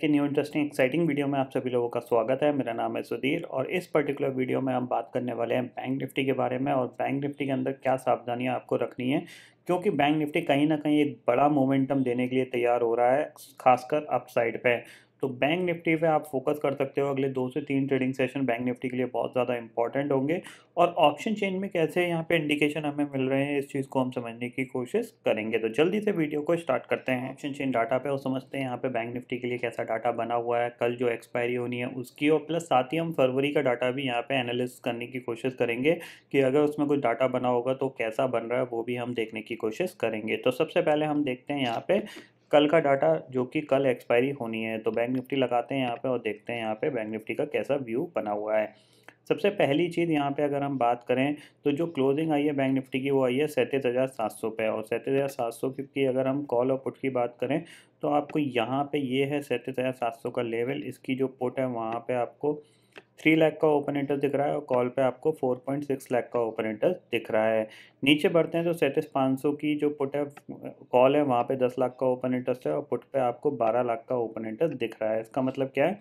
कि new interesting exciting video में आप सभी लोगों का स्वागत है। मेरा नाम है सुधीर और इस पर्टिकुलर वीडियो में हम बात करने वाले हैं बैंक निफ्टी के बारे में और बैंक निफ्टी के अंदर क्या सावधानियां आपको रखनी है, क्योंकि बैंक निफ्टी कहीं ना कहीं एक बड़ा मोमेंटम देने के लिए तैयार हो रहा है, खासकर अपसाइड पे। तो बैंक निफ्टी पे आप फोकस कर सकते हो। अगले 2 से 3 ट्रेडिंग सेशन बैंक निफ्टी के लिए बहुत ज़्यादा इंपॉर्टेंट होंगे और ऑप्शन चेन में कैसे यहाँ पे इंडिकेशन हमें मिल रहे हैं, इस चीज़ को हम समझने की कोशिश करेंगे। तो जल्दी से वीडियो को स्टार्ट करते हैं ऑप्शन चेन डाटा पे और समझते हैं यहाँ पे बैंक निफ्टी के लिए कैसा डाटा बना हुआ है, कल जो एक्सपायरी होनी है उसकी, और प्लस साथ ही हम फरवरी का डाटा भी यहाँ पे एनालिसिस करने की कोशिश करेंगे कि अगर उसमें कुछ डाटा बना होगा तो कैसा बन रहा है, वो भी हम देखने की कोशिश करेंगे। तो सबसे पहले हम देखते हैं यहाँ पे कल का डाटा, जो कि कल एक्सपायरी होनी है। तो बैंक निफ्टी लगाते हैं यहाँ पे और देखते हैं यहाँ पे बैंक निफ्टी का कैसा व्यू बना हुआ है। सबसे पहली चीज़ यहाँ पे अगर हम बात करें तो जो क्लोजिंग आई है बैंक निफ्टी की वो आई है 37,700 पे, और 37,700 की अगर हम कॉल और पुट की बात करें तो आपको यहाँ पे ये है 37,700 का लेवल। इसकी जो पुट है वहाँ पे आपको 3 लाख का ओपन इंटरेस्ट दिख रहा है और कॉल पे आपको 4.6 लाख का ओपन इंटरेस्ट दिख रहा है। नीचे बढ़ते हैं तो 37,500 की जो पुट है, कॉल है वहाँ पे 10 लाख का ओपन इंटरेस्ट है और पुट पे आपको 12 लाख का ओपन इंटरेस्ट दिख रहा है। इसका मतलब क्या है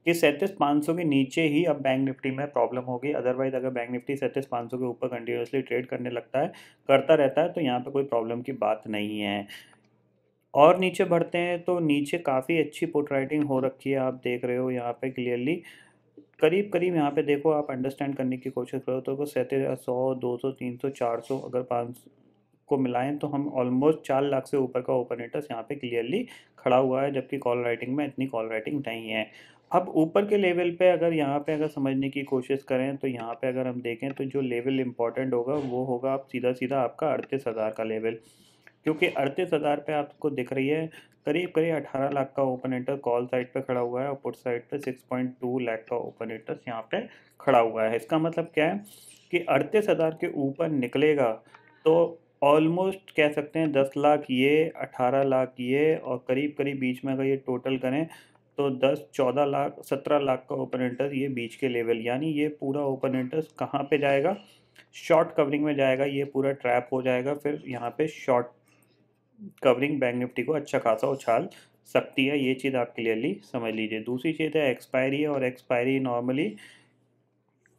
कि 37,500 के नीचे ही अब बैंक निफ्टी में प्रॉब्लम होगी। अदरवाइज अगर बैंक निफ्टी 37,500 के ऊपर कंटिन्यूसली ट्रेड करने लगता है, करता रहता है, तो यहाँ पे कोई प्रॉब्लम की बात नहीं है। और नीचे बढ़ते हैं तो नीचे काफ़ी अच्छी पुट राइटिंग हो रखी है, आप देख रहे हो यहाँ पे क्लियरली। करीब करीब यहाँ पे देखो, आप अंडरस्टैंड करने की कोशिश करो तो 37,100, 200, 300, 400, अगर 500 को मिलाएं तो हम ऑलमोस्ट 4 लाख से ऊपर का ओपन इंटरेस्ट यहाँ पे क्लियरली खड़ा हुआ है, जबकि कॉल राइटिंग में इतनी कॉल राइटिंग नहीं है। अब ऊपर के लेवल पे अगर यहाँ पे अगर समझने की कोशिश करें तो यहाँ पे अगर हम देखें तो जो लेवल इंपॉर्टेंट होगा वो होगा आप सीधा सीधा आपका 38,000 का लेवल, क्योंकि 38,000 पे आपको दिख रही है करीब करीब 18 लाख का ओपन इंटरेस्ट कॉल साइड पे खड़ा हुआ है और पुट साइड पे 6.2 लाख का ओपन इंटरेस्ट यहाँ पे खड़ा हुआ है। इसका मतलब क्या है कि 38,000 के ऊपर निकलेगा तो ऑलमोस्ट कह सकते हैं 10 लाख ये, 18 लाख ये, और करीब करीब बीच में अगर ये टोटल करें तो 10, 14 लाख, 17 लाख का ओपन इंटरेस्ट ये बीच के लेवल, यानी ये पूरा ओपन इंटरेस्ट कहाँ पे जाएगा, शॉर्ट कवरिंग में जाएगा। ये पूरा ट्रैप हो जाएगा, फिर यहाँ पे शॉर्ट कवरिंग बैंक निफ्टी को अच्छा खासा उछाल सकती है। ये चीज़ आप क्लियरली समझ लीजिए। दूसरी चीज़ है एक्सपायरी है, और एक्सपायरी नॉर्मली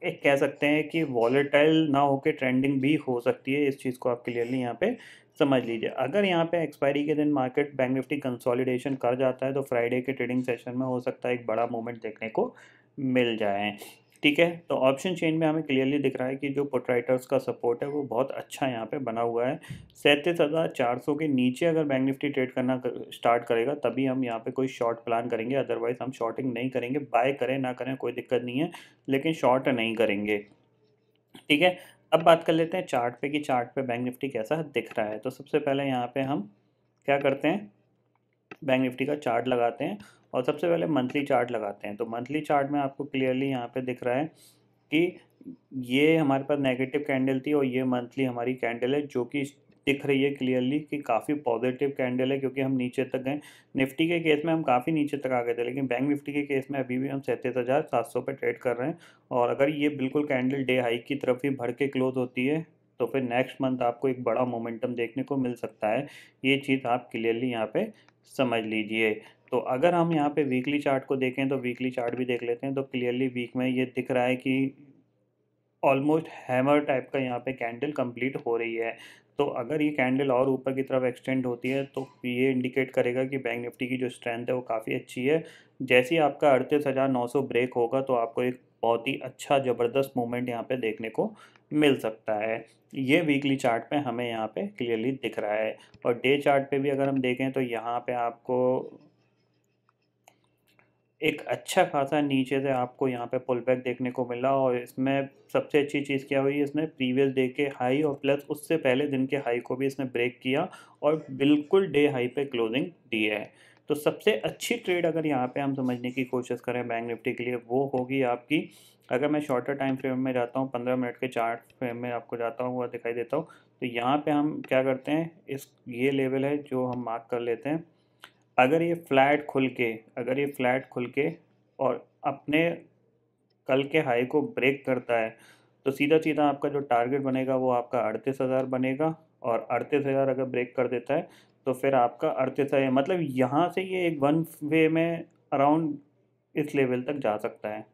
एक कह सकते हैं कि वॉलेटाइल ना होकर ट्रेंडिंग भी हो सकती है। इस चीज़ को आप क्लियरली यहाँ पे समझ लीजिए। अगर यहाँ पे एक्सपायरी के दिन मार्केट बैंक निफ्टी कंसोलिडेशन कर जाता है तो फ्राइडे के ट्रेडिंग सेशन में हो सकता है एक बड़ा मूवमेंट देखने को मिल जाए। ठीक है, तो ऑप्शन चेन में हमें क्लियरली दिख रहा है कि जो पुट राइटर्स का सपोर्ट है वो बहुत अच्छा यहाँ पे बना हुआ है। 37,400 के नीचे अगर बैंक निफ्टी ट्रेड करना स्टार्ट करेगा तभी हम यहाँ पे कोई शॉर्ट प्लान करेंगे, अदरवाइज हम शॉर्टिंग नहीं करेंगे। बाय करें ना करें कोई दिक्कत नहीं है, लेकिन शॉर्ट नहीं करेंगे। ठीक है, अब बात कर लेते हैं चार्ट पे कि चार्ट पे बैंक निफ्टी कैसा दिख रहा है। तो सबसे पहले यहाँ पे हम क्या करते हैं, बैंक निफ्टी का चार्ट लगाते हैं और सबसे पहले मंथली चार्ट लगाते हैं। तो मंथली चार्ट में आपको क्लियरली यहाँ पे दिख रहा है कि ये हमारे पास नेगेटिव कैंडल थी और ये मंथली हमारी कैंडल है, जो कि दिख रही है क्लियरली कि काफ़ी पॉजिटिव कैंडल है, क्योंकि हम नीचे तक गए। निफ्टी के केस में हम काफ़ी नीचे तक आ गए थे, लेकिन बैंक निफ्टी के केस में अभी भी हम 37,700 पे ट्रेड कर रहे हैं। और अगर ये बिल्कुल कैंडल डे हाई की तरफ ही बढ़ के क्लोज होती है तो फिर नेक्स्ट मंथ आपको एक बड़ा मोमेंटम देखने को मिल सकता है। ये चीज़ आप क्लियरली यहाँ पे समझ लीजिए। तो अगर हम यहाँ पे वीकली चार्ट को देखें तो वीकली चार्ट भी देख लेते हैं। तो क्लियरली वीक में ये दिख रहा है कि ऑलमोस्ट हैमर टाइप का यहाँ पे कैंडल कंप्लीट हो रही है। तो अगर ये कैंडल और ऊपर की तरफ एक्सटेंड होती है तो ये इंडिकेट करेगा कि बैंक निफ्टी की जो स्ट्रेंथ है वो काफ़ी अच्छी है। जैसे ही आपका 38,900 ब्रेक होगा तो आपको एक बहुत ही अच्छा ज़बरदस्त मूवमेंट यहाँ पे देखने को मिल सकता है। ये वीकली चार्ट पे हमें यहाँ पे क्लियरली दिख रहा है। और डे चार्ट पे भी अगर हम देखें तो यहाँ पे आपको एक अच्छा खासा नीचे से आपको यहाँ पे पुल बैक देखने को मिला। और इसमें सबसे अच्छी चीज़ क्या हुई, इसने प्रीवियस डे के हाई और प्लस उससे पहले दिन के हाई को भी इसने ब्रेक किया और बिल्कुल डे हाई पे क्लोजिंग दी है। तो सबसे अच्छी ट्रेड अगर यहाँ पे हम समझने की कोशिश करें बैंक निफ्टी के लिए वो होगी आपकी, अगर मैं शॉर्टर टाइम फ्रेम में जाता हूँ, 15 मिनट के चार्ट फ्रेम में आपको जाता हूँ, वह दिखाई देता हूँ। तो यहाँ पे हम क्या करते हैं, ये लेवल है जो हम मार्क कर लेते हैं। अगर ये फ्लैट खुल के और अपने कल के हाई को ब्रेक करता है तो सीधा सीधा आपका जो टारगेट बनेगा वो आपका 38,000 बनेगा। और 38,000 अगर ब्रेक कर देता है तो फिर आपका 38,000, मतलब यहाँ से ये एक वन वे में अराउंड इस लेवल तक जा सकता है,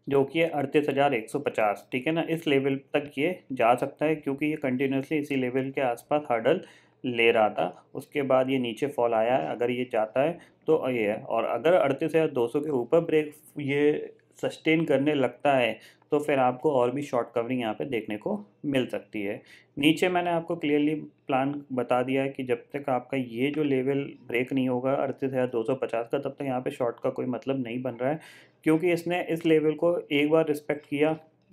जो कि है 38,150। ठीक है ना, इस लेवल तक ये जा सकता है क्योंकि ये कंटिन्यूसली इसी लेवल के आसपास हर्डल ले रहा था। उसके बाद ये नीचे फॉल आया है, अगर ये जाता है तो ये है, और अगर 38,200 के ऊपर ब्रेक ये सस्टेन करने लगता है तो फिर आपको और भी शॉर्ट कवरिंग यहाँ पे देखने को मिल सकती है। नीचे मैंने आपको क्लियरली प्लान बता दिया है कि जब तक आपका ये जो लेवल ब्रेक नहीं होगा 38,250 का, तब तक यहाँ पे शॉर्ट का कोई मतलब नहीं बन रहा है, क्योंकि इसने इस लेवल को एक बार रिस्पेक्ट किया।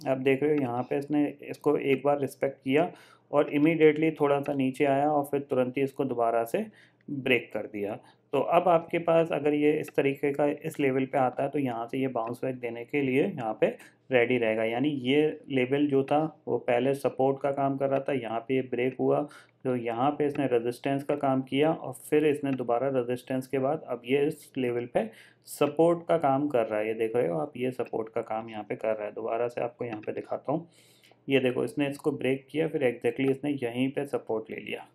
आप देख रहे हो यहाँ पे इसने इसको एक बार रिस्पेक्ट किया और इमीडिएटली थोड़ा सा नीचे आया और फिर तुरंत ही इसको दोबारा से ब्रेक कर दिया। तो अब आपके पास अगर ये इस तरीके का इस लेवल पे आता है तो यहाँ से ये बाउंस बैक देने के लिए यहाँ पे रेडी रहेगा। यानी ये लेवल जो था वो पहले सपोर्ट का काम कर रहा था, यहाँ पे ये ब्रेक हुआ तो यहाँ पे इसने रेजिस्टेंस का काम किया और फिर इसने दोबारा रेजिस्टेंस के बाद अब ये इस लेवल पे सपोर्ट का काम कर रहा है। ये देख रहे हो आप, ये सपोर्ट का काम यहाँ पे कर रहा है। दोबारा से आपको यहाँ पे दिखाता हूँ, ये देखो इसने इसको ब्रेक किया, फिर एग्जैक्टली इसने यहीं पे सपोर्ट ले लिया।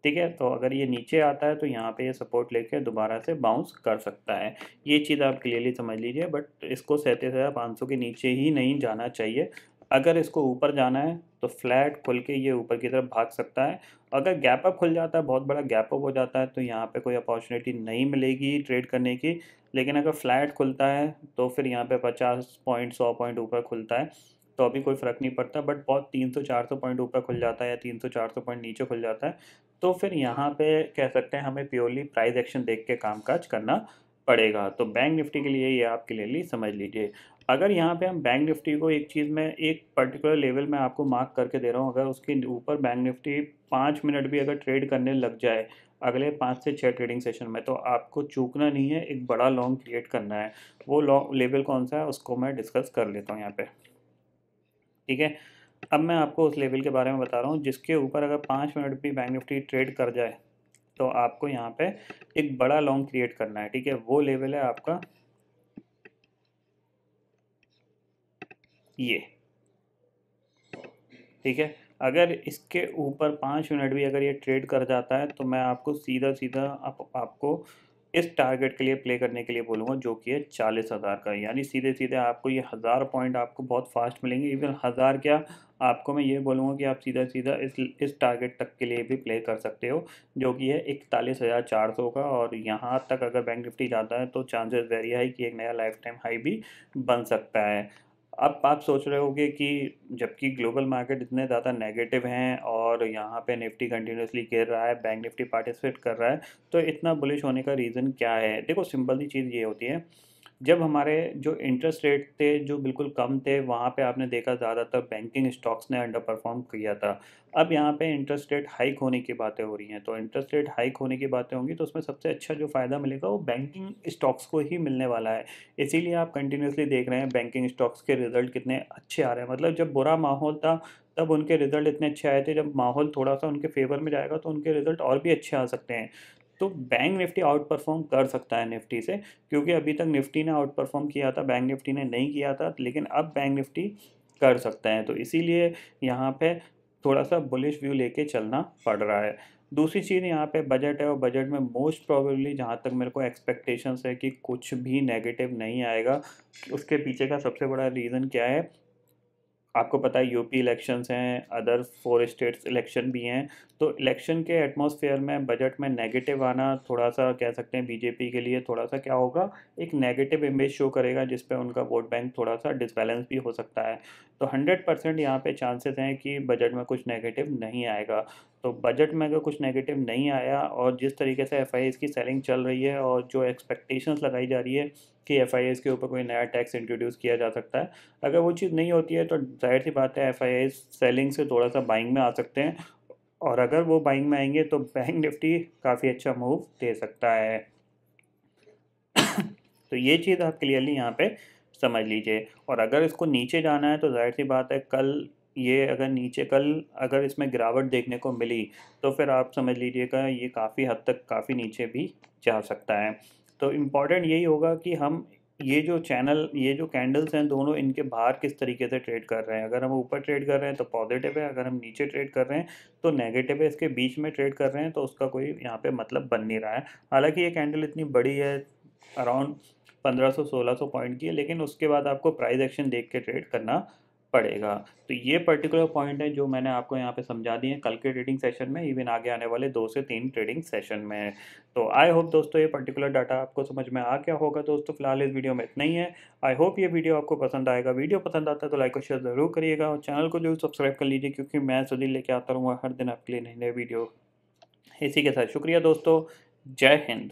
ठीक है, तो अगर ये नीचे आता है तो यहाँ पे ये सपोर्ट लेके दोबारा से बाउंस कर सकता है। ये चीज़ आप क्लियरली समझ लीजिए, बट इसको 37,500 के नीचे ही नहीं जाना चाहिए। अगर इसको ऊपर जाना है तो फ्लैट खुल के ये ऊपर की तरफ भाग सकता है। अगर गैप अप खुल जाता है, बहुत बड़ा गैप अप हो जाता है, तो यहाँ पे कोई अपॉर्चुनिटी नहीं मिलेगी ट्रेड करने की। लेकिन अगर फ्लैट खुलता है तो फिर यहाँ पे 50 पॉइंट 100 पॉइंट ऊपर खुलता है तो अभी कोई फ़र्क नहीं पड़ता। बट बहुत 300-400 पॉइंट ऊपर खुल जाता है या 300-400 पॉइंट नीचे खुल जाता है तो फिर यहाँ पे कह सकते हैं हमें प्योरली प्राइस एक्शन देख के कामकाज करना पड़ेगा। तो बैंक निफ्टी के लिए ये आप क्लियरली समझ लीजिए। अगर यहाँ पे हम बैंक निफ्टी को एक चीज़ में एक पर्टिकुलर लेवल में आपको मार्क करके दे रहा हूँ, अगर उसके ऊपर बैंक निफ्टी 5 मिनट भी अगर ट्रेड करने लग जाए अगले 5 से 6 ट्रेडिंग सेशन में, तो आपको चूकना नहीं है, एक बड़ा लॉन्ग क्रिएट करना है। वो लॉन्ग लेवल कौन सा है उसको मैं डिस्कस कर लेता हूँ यहाँ पे। ठीक है, अब मैं आपको उस लेवल के बारे में बता रहा हूँ जिसके ऊपर अगर 5 मिनट भी बैंक निफ्टी ट्रेड कर जाए तो आपको यहाँ पे एक बड़ा लॉन्ग क्रिएट करना है। ठीक है, वो लेवल है आपका ये। ठीक है, अगर इसके ऊपर 5 मिनट भी अगर ये ट्रेड कर जाता है तो मैं आपको सीधा सीधा आपको इस टारगेट के लिए प्ले करने के लिए बोलूँगा, जो कि है 40,000 का। यानी सीधे सीधे आपको ये 1000 पॉइंट आपको बहुत फास्ट मिलेंगे। इवन 1000 क्या, आपको मैं ये बोलूँगा कि आप सीधा सीधा इस टारगेट तक के लिए भी प्ले कर सकते हो, जो कि है 41,400 का। और यहाँ तक अगर बैंक निफ्टी जाता है तो चांसेस वेरी हाई कि एक नया लाइफ टाइम हाई भी बन सकता है। अब आप सोच रहे होगे कि जबकि ग्लोबल मार्केट इतने ज़्यादा नेगेटिव हैं और यहाँ पे निफ्टी कंटिन्यूसली गिर रहा है, बैंक निफ्टी पार्टिसिपेट कर रहा है, तो इतना बुलिश होने का रीज़न क्या है? देखो सिंपल सी चीज़ ये होती है, जब हमारे जो इंटरेस्ट रेट थे जो बिल्कुल कम थे, वहाँ पे आपने देखा ज़्यादातर बैंकिंग स्टॉक्स ने अंडर परफॉर्म किया था। अब यहाँ पे इंटरेस्ट रेट हाइक होने की बातें हो रही हैं, तो इंटरेस्ट रेट हाइक होने की बातें होंगी तो उसमें सबसे अच्छा जो फ़ायदा मिलेगा वो बैंकिंग स्टॉक्स को ही मिलने वाला है। इसीलिए आप कंटिन्यूसली देख रहे हैं बैंकिंग स्टॉक्स के रिजल्ट कितने अच्छे आ रहे हैं। मतलब जब बुरा माहौल था तब उनके रिजल्ट इतने अच्छे आए थे, जब माहौल थोड़ा सा उनके फेवर में जाएगा तो उनके रिजल्ट और भी अच्छे आ सकते हैं। तो बैंक निफ्टी आउट परफॉर्म कर सकता है निफ्टी से, क्योंकि अभी तक निफ्टी ने आउट परफॉर्म किया था, बैंक निफ्टी ने नहीं किया था, लेकिन अब बैंक निफ्टी कर सकता है। तो इसीलिए यहाँ पे थोड़ा सा बुलिश व्यू लेके चलना पड़ रहा है। दूसरी चीज़ यहाँ पे बजट है, और बजट में मोस्ट प्रोबेबली जहाँ तक मेरे को एक्सपेक्टेशंस है कि कुछ भी नेगेटिव नहीं आएगा। उसके पीछे का सबसे बड़ा रीज़न क्या है, आपको पता है यूपी इलेक्शंस हैं, अदर 4 स्टेट्स इलेक्शन भी हैं। तो इलेक्शन के एटमॉस्फेयर में बजट में नेगेटिव आना थोड़ा सा कह सकते हैं बीजेपी के लिए थोड़ा सा क्या होगा, एक नेगेटिव इमेज शो करेगा, जिस पे उनका वोट बैंक थोड़ा सा डिसबैलेंस भी हो सकता है। तो 100% यहाँ पे चांसेस हैं कि बजट में कुछ नेगेटिव नहीं आएगा। तो बजट में अगर कुछ नेगेटिव नहीं आया और जिस तरीके से एफ की सेलिंग चल रही है और जो एक्सपेक्टेशंस लगाई जा रही है कि एफ के ऊपर कोई नया टैक्स इंट्रोड्यूस किया जा सकता है, अगर वो चीज़ नहीं होती है तो जाहिर सी बात है एफ सेलिंग से थोड़ा सा बाइंग में आ सकते हैं, और अगर वो बाइंग में आएंगे तो बैंक निफ्टी काफ़ी अच्छा मूव दे सकता है। तो ये चीज़ आप क्लियरली यहाँ पे समझ लीजिए। और अगर इसको नीचे जाना है तो जाहिर सी बात है कल ये अगर नीचे कल अगर इसमें गिरावट देखने को मिली तो फिर आप समझ लीजिएगा ये काफ़ी हद तक काफ़ी नीचे भी जा सकता है। तो इम्पॉर्टेंट यही होगा कि हम ये जो कैंडल्स हैं दोनों, इनके बाहर किस तरीके से ट्रेड कर रहे हैं। अगर हम ऊपर ट्रेड कर रहे हैं तो पॉजिटिव है, अगर हम नीचे ट्रेड कर रहे हैं तो नेगेटिव है। इसके बीच में ट्रेड कर रहे हैं तो उसका कोई यहाँ पे मतलब बन नहीं रहा है। हालांकि ये कैंडल इतनी बड़ी है, अराउंड 1500-1600 पॉइंट की है, लेकिन उसके बाद आपको प्राइस एक्शन देख के ट्रेड करना पड़ेगा। तो ये पर्टिकुलर पॉइंट है जो मैंने आपको यहाँ पे समझा दिए हैं कल के ट्रेडिंग सेशन में, इवन आगे आने वाले 2 से 3 ट्रेडिंग सेशन में। तो आई होप दोस्तों ये पर्टिकुलर डाटा आपको समझ में आ गया होगा। दोस्तों फिलहाल इस वीडियो में इतना ही है। आई होप ये वीडियो आपको पसंद आएगा। वीडियो पसंद आता है तो लाइक और शेयर ज़रूर करिएगा, और चैनल को जरूर सब्सक्राइब कर लीजिए, क्योंकि मैं सुधीर लेके आता रहूँगा हर दिन आपके लिए नई नई वीडियो। इसी के साथ शुक्रिया दोस्तों, जय हिंद।